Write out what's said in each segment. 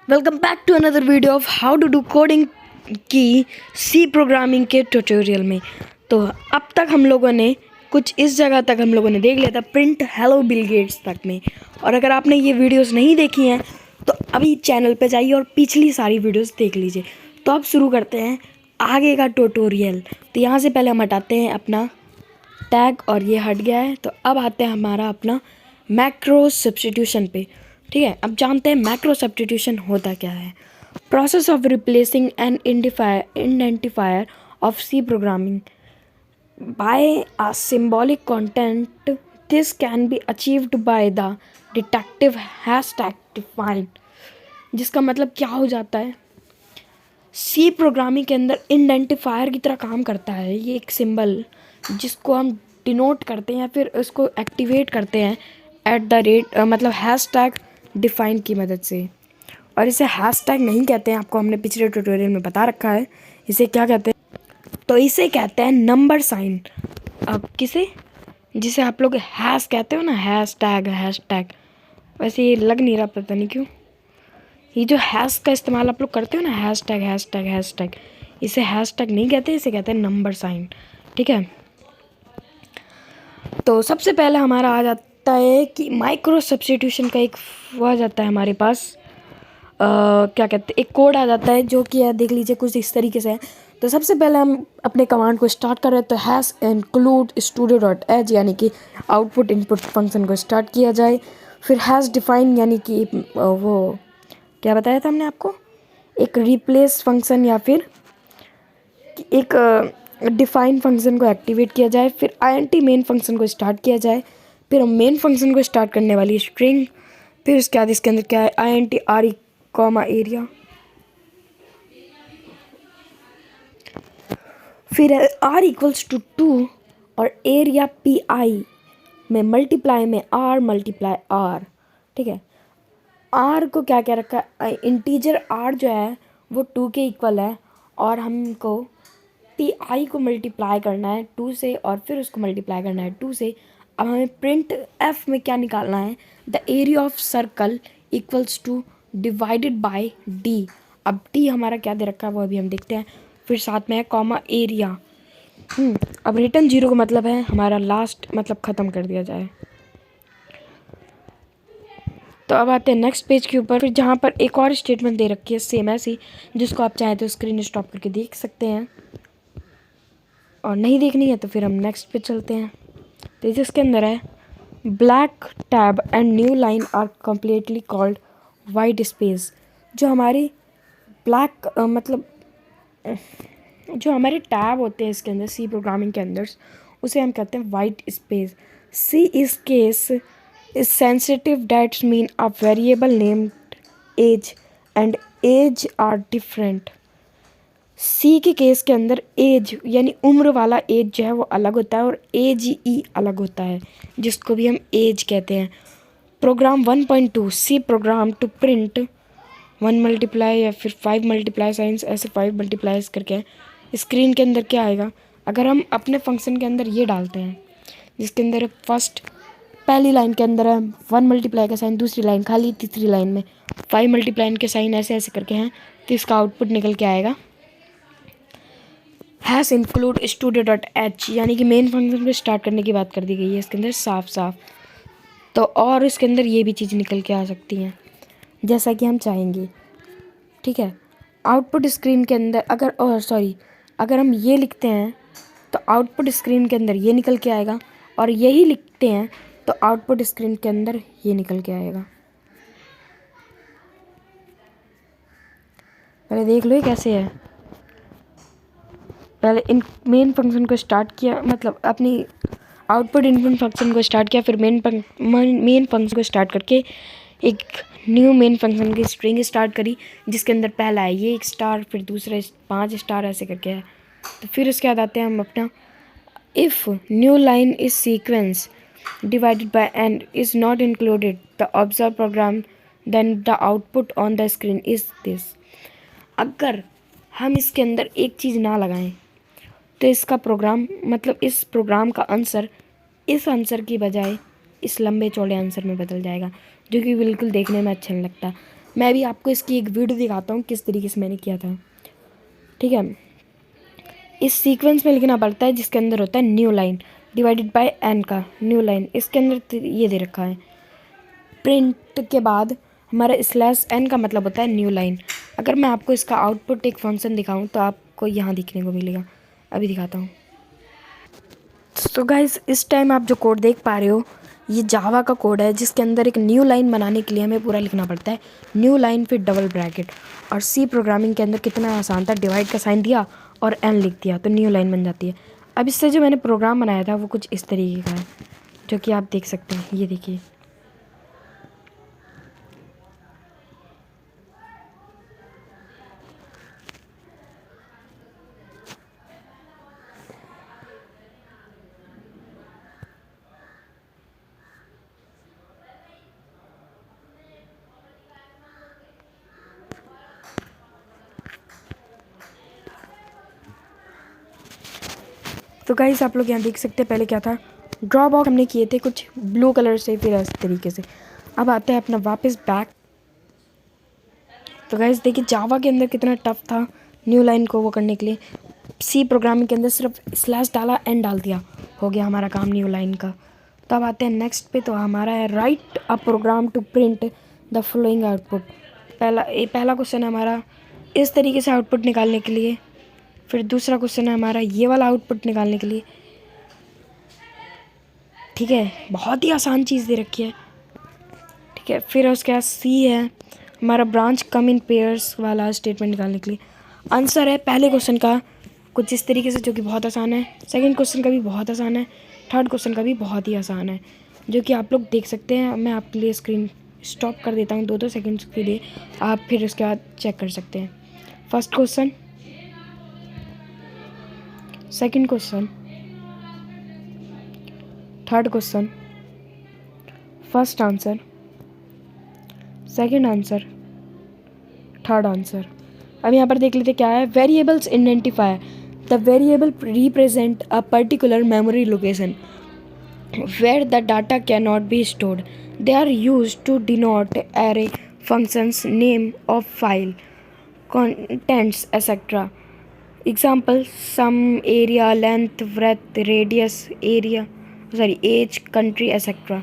Welcome back to another video of how to do coding की C programming के tutorial में। तो अब तक हम लोगों ने कुछ इस जगह तक हम लोगों ने देख लिया था, प्रिंट हेलो बिल गेट्स तक में। और अगर आपने ये वीडियोस नहीं देखी हैं तो अभी चैनल पे जाइए और पिछली सारी वीडियोस देख लीजिए। तो अब शुरू करते हैं आगे का ट्यूटोरियल। तो यहाँ से पहले हम हटाते हैं अपना टैग और ये हट गया है। तो अब आते हैं हमारा अपना मैक्रो सब्स्टिट्यूशन पे। ठीक है, अब जानते हैं मैक्रो सब्स्टिट्यूशन होता क्या है। Process of replacing an identifier of C programming by a symbolic content. This can be achieved by the detective hashtag defined. जिसका मतलब क्या हो जाता है, सी प्रोग्रामिंग के अंदर इंडेंटिफायर की तरह काम करता है ये एक सिंबल, जिसको हम डिनोट करते हैं या फिर उसको एक्टिवेट करते हैं एट द रेट मतलब हैशटैग डिफाइन की मदद से। और इसे हैशटैग नहीं कहते हैं, आपको हमने पिछले ट्यूटोरियल में बता रखा है। इसे क्या कहते हैं, तो इसे कहते हैं नंबर साइन। अब किसे, जिसे आप लोग हैश कहते हो ना, हैशटैग, वैसे ये लग नहीं रहा, पता नहीं क्यों। ये जो हैश का इस्तेमाल आप लोग करते हो ना, हैशटैग, इसे हैशटैग नहीं कहते, इसे कहते हैं नंबर साइन। ठीक है, तो सबसे पहले हमारा आ जाता है कि माइक्रो सब्स्टिट्यूशन का एक वो आ जाता है हमारे पास, क्या कहते हैं, एक कोड आ जाता है जो कि देख लीजिए कुछ इस तरीके से है। तो सबसे पहले हम अपने कमांड को स्टार्ट कर रहे हैं, तो hash include studio dot H यानी कि आउटपुट इनपुट फंक्शन को स्टार्ट किया जाए। फिर हैश डिफाइन यानी कि वो क्या बताया था हमने आपको, एक रिप्लेस फंक्शन या फिर एक डिफाइन फंक्शन को एक्टिवेट किया जाए। फिर आईएनटी मेन फंक्शन को स्टार्ट किया जाए। फिर हम मेन फंक्शन को स्टार्ट करने वाली स्ट्रिंग। फिर उसके बाद इसके अंदर क्या है, आईएनटी आर कॉमा एरिया। फिर आर इक्वल्स टू 2 और एरिया पी आई में मल्टीप्लाई में आर मल्टीप्लाई आर। ठीक है, आर को क्या क्या रखा है, इंटीजर आर जो है वो 2 के इक्वल है, और हमको पी आई को मल्टीप्लाई करना है 2 से और फिर उसको मल्टीप्लाई करना है 2 से। अब हमें प्रिंट एफ में क्या निकालना है, the area of circle equals two divided by D. अब डी हमारा क्या दे रखा है वो अभी हम देखते हैं। फिर साथ में है कॉमा एरिया। अब रिटर्न 0 का मतलब है हमारा लास्ट, मतलब ख़त्म कर दिया जाए। तो अब आते हैं नेक्स्ट पेज के ऊपर, फिर जहाँ पर एक और स्टेटमेंट दे रखी है सेम ऐसी, जिसको आप चाहें तो स्क्रीन स्टॉप करके देख सकते हैं, और नहीं देखनी है तो फिर हम नेक्स्ट पे चलते हैं। तो जिसके अंदर है black tab and new line are completely called white space. जो हमारी ब्लैक मतलब जो हमारे टैब होते हैं इसके अंदर, सी प्रोग्रामिंग के अंदर, उसे हम कहते हैं white space. C is case is sensitive that's mean a variable named age and age are different. C के केस के अंदर एज यानी उम्र वाला एज जो है वो अलग होता है और एज ई अलग होता है, जिसको भी हम एज कहते हैं। Program 1.2 C program to print 1 multiply या फिर 5 मल्टीप्लाई साइंस, ऐसे 5 मल्टीप्लाइज करके स्क्रीन के अंदर क्या आएगा, अगर हम अपने फंक्शन के अंदर ये डालते हैं जिसके अंदर फर्स्ट पहली लाइन के अंदर है 1 मल्टीप्लाई का साइन, दूसरी लाइन खाली, तीसरी लाइन में 5 मल्टीप्लाई के साइन ऐसे ऐसे करके हैं, तो इसका आउटपुट निकल के आएगा hash include studio dot H, यानी कि मेन फंक्शन को स्टार्ट करने की बात कर दी गई है इसके अंदर साफ साफ। तो और इसके अंदर ये भी चीज़ निकल के आ सकती हैं जैसा कि हम चाहेंगे। ठीक है, आउटपुट स्क्रीन के अंदर अगर हम ये लिखते हैं तो आउटपुट स्क्रीन के अंदर ये निकल के आएगा, और यही लिखते हैं तो आउटपुट स्क्रीन के अंदर ये निकल के आएगा। पहले देख लो ये कैसे है। पहले इन मेन फंक्शन को स्टार्ट किया, मतलब अपनी आउटपुट इनपुट फंक्शन को स्टार्ट किया, फिर मेन फंक्शन को स्टार्ट करके एक न्यू मेन फंक्शन की स्ट्रिंग स्टार्ट करी, जिसके अंदर पहला है ये एक स्टार, फिर दूसरा 5 स्टार ऐसे करके है। तो फिर उसके बाद आते हैं हम अपना if new line is sequence divided by and is not included the observe program then the output on the screen is this. अगर हम इसके अंदर एक चीज़ ना लगाएं तो इसका प्रोग्राम, मतलब इस प्रोग्राम का आंसर इस आंसर की बजाय इस लंबे चौड़े आंसर में बदल जाएगा, जो कि बिल्कुल देखने में अच्छा नहीं लगता। मैं भी आपको इसकी एक वीडियो दिखाता हूँ किस तरीके से मैंने किया था। ठीक है, इस सीक्वेंस में लिखना पड़ता है जिसके अंदर होता है new line divided by N का न्यू लाइन। इसके अंदर ये दे रखा है प्रिंट के बाद हमारा स्लैश एन का मतलब होता है न्यू लाइन। अगर मैं आपको इसका आउटपुट एक फंक्शन दिखाऊं तो आपको यहाँ दिखने को मिलेगा। अभी दिखाता हूँ। तो गाइस इस टाइम आप जो कोड देख पा रहे हो ये जावा का कोड है जिसके अंदर एक न्यू लाइन बनाने के लिए हमें पूरा लिखना पड़ता है न्यू लाइन फिर डबल ब्रैकेट। और सी प्रोग्रामिंग के अंदर कितना आसान था, डिवाइड का साइन दिया और एन लिख दिया तो न्यू लाइन बन जाती है। अब इससे जो मैंने प्रोग्राम बनाया था वो कुछ इस तरीके का है जो कि आप देख सकते हैं। ये देखिए, तो गाइस आप लोग यहाँ देख सकते हैं पहले क्या था, ड्रॉ बॉक्स हमने किए थे कुछ ब्लू कलर से, फिर इस तरीके से। अब आते हैं अपना वापस बैक। तो गाइस देखिए जावा के अंदर कितना टफ था न्यू लाइन को वो करने के लिए। सी प्रोग्रामिंग के अंदर सिर्फ स्लैश डाला एंड डाल दिया, हो गया हमारा काम न्यू लाइन का। तो अब आते हैं नेक्स्ट पे। तो हमारा है write a program to print the following output. पहला क्वेश्चन है हमारा इस तरीके से आउटपुट निकालने के लिए। फिर दूसरा क्वेश्चन है हमारा ये वाला आउटपुट निकालने के लिए। ठीक है, बहुत ही आसान चीज़ दे रखी है। ठीक है, फिर उसके बाद सी है हमारा ब्रांच कम इन पेयर्स वाला स्टेटमेंट निकालने के लिए। आंसर है पहले क्वेश्चन का कुछ इस तरीके से जो कि बहुत आसान है, सेकंड क्वेश्चन का भी बहुत आसान है, थर्ड क्वेश्चन का भी बहुत ही आसान है जो कि आप लोग देख सकते हैं। मैं आपके लिए स्क्रीन स्टॉप कर देता हूँ 2-2 सेकेंड्स के लिए, आप फिर उसके बाद चेक कर सकते हैं। First question, second question, third question, first answer, second answer, third answer. अब यहाँ पर देख लेते क्या है। Variables identify the variable represent a particular memory location where the data cannot be stored. They are used to denote array functions, name of file, contents, etc. Example: sum, area, length, breadth, radius, age, country, etc.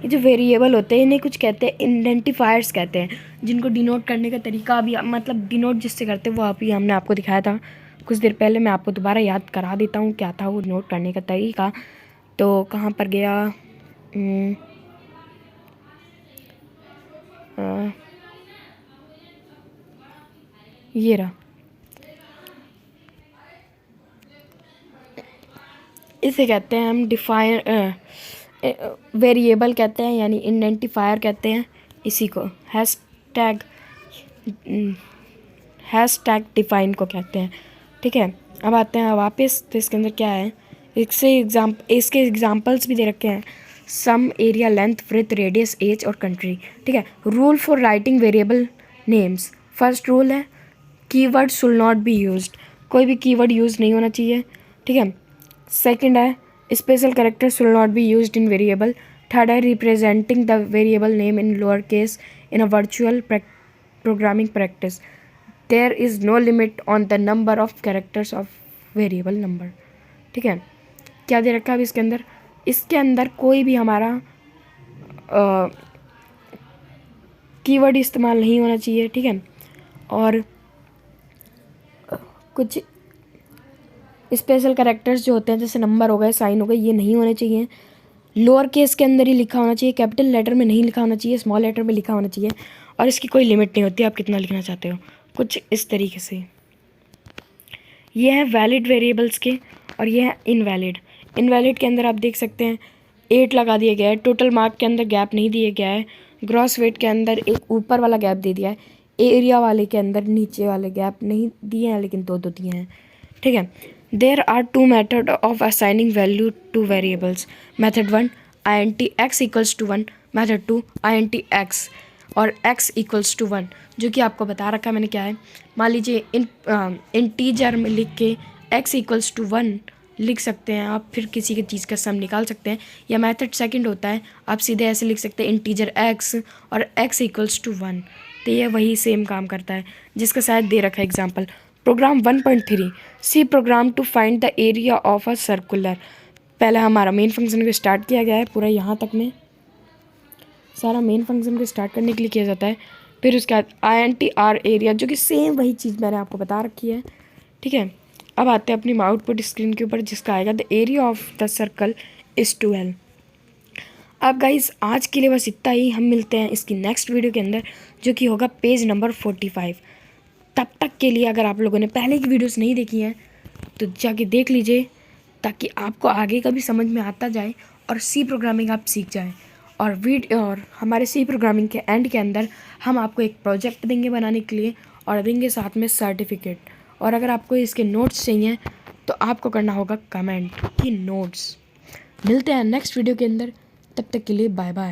ये जो variable होते हैं इन्हें कुछ कहते हैं identifiers कहते हैं, जिनको डिनोट करने का तरीका भी मतलब डिनोट जिससे करते हैं वो अभी हमने आपको दिखाया था कुछ देर पहले। मैं आपको दोबारा याद करा देता हूँ क्या था वो नोट करने का तरीका। तो कहाँ पर गया, ये रहा। इसे कहते हैं हम डिफाइन वेरिएबल कहते हैं, यानी आइडेंटिफायर कहते हैं इसी को। हैशटैग डिफाइन को कहते हैं। ठीक है, अब आते हैं वापस। तो इसके अंदर क्या है, इसके एग्जाम्पल्स भी दे रखे हैं। Sum, area, length, breadth, radius, age और कंट्री। ठीक है, rule for writing variable names. First rule है keyword should not be used, कोई भी कीवर्ड यूज़ नहीं होना चाहिए। ठीक है, सेकंड है special character should not be used in variable. Third है representing the variable name in lower case in a virtual programming practice. There is no limit on the number of characters of variable number. ठीक है, क्या दे रखा है अभी इसके अंदर कोई भी हमारा कीवर्ड इस्तेमाल नहीं होना चाहिए। ठीक है, और कुछ स्पेशल कैरेक्टर्स जो होते हैं जैसे नंबर हो गए, साइन हो गए, ये नहीं होने चाहिए। लोअर केस के अंदर ही लिखा होना चाहिए, कैपिटल लेटर में नहीं लिखा होना चाहिए, स्मॉल लेटर में लिखा होना चाहिए। और इसकी कोई लिमिट नहीं होती आप कितना लिखना चाहते हो, कुछ इस तरीके से। ये है वैलिड वेरिएबल्स के और ये है इनवैलिड। इनवैलिड के अंदर आप देख सकते हैं 8 लगा दिया गया है, टोटल मार्क के अंदर गैप नहीं दिया गया है, ग्रॉस वेट के अंदर एक ऊपर वाला गैप दे दिया है, एरिया वाले के अंदर नीचे वाले गैप नहीं दिए हैं लेकिन 2 दिए हैं। ठीक है, there are 2 method of assigning value to variables. Method 1 int x equals to 1, method 2 int x और x इक्वल्स टू 1, जो कि आपको बता रखा है मैंने क्या है। मान लीजिए इंटीजर में लिख के x इक्वल्स टू 1 लिख सकते हैं आप, फिर किसी की चीज़ का सम निकाल सकते हैं। या मेथड सेकंड होता है, आप सीधे ऐसे लिख सकते हैं इंटीजर x और x इक्वल्स टू 1। तो ये वही सेम काम करता है जिसका शायद दे रखा है example. Program 1.3 C program to find the area of a circular. पहले हमारा मेन फंक्शन को स्टार्ट किया गया है पूरा यहाँ तक में, सारा मेन फंक्शन को स्टार्ट करने के लिए किया जाता है। फिर उसके बाद INTR एरिया, जो कि सेम वही चीज़ मैंने आपको बता रखी है, ठीक है। अब आते हैं अपनी आउटपुट स्क्रीन के ऊपर, जिसका आएगा the area of the circle is 12। अब गाइस आज के लिए बस इतना ही, हम मिलते हैं इसकी नेक्स्ट वीडियो के अंदर जो कि होगा पेज नंबर 45। तब तक के लिए अगर आप लोगों ने पहले की वीडियोस नहीं देखी हैं तो जाके देख लीजिए, ताकि आपको आगे का भी समझ में आता जाए और सी प्रोग्रामिंग आप सीख जाएं। और हमारे सी प्रोग्रामिंग के एंड के अंदर हम आपको एक प्रोजेक्ट देंगे बनाने के लिए और देंगे साथ में सर्टिफिकेट। और अगर आपको इसके नोट्स चाहिए तो आपको करना होगा कमेंट कि नोट्स। मिलते हैं नेक्स्ट वीडियो के अंदर, तब तक के लिए बाय बाय।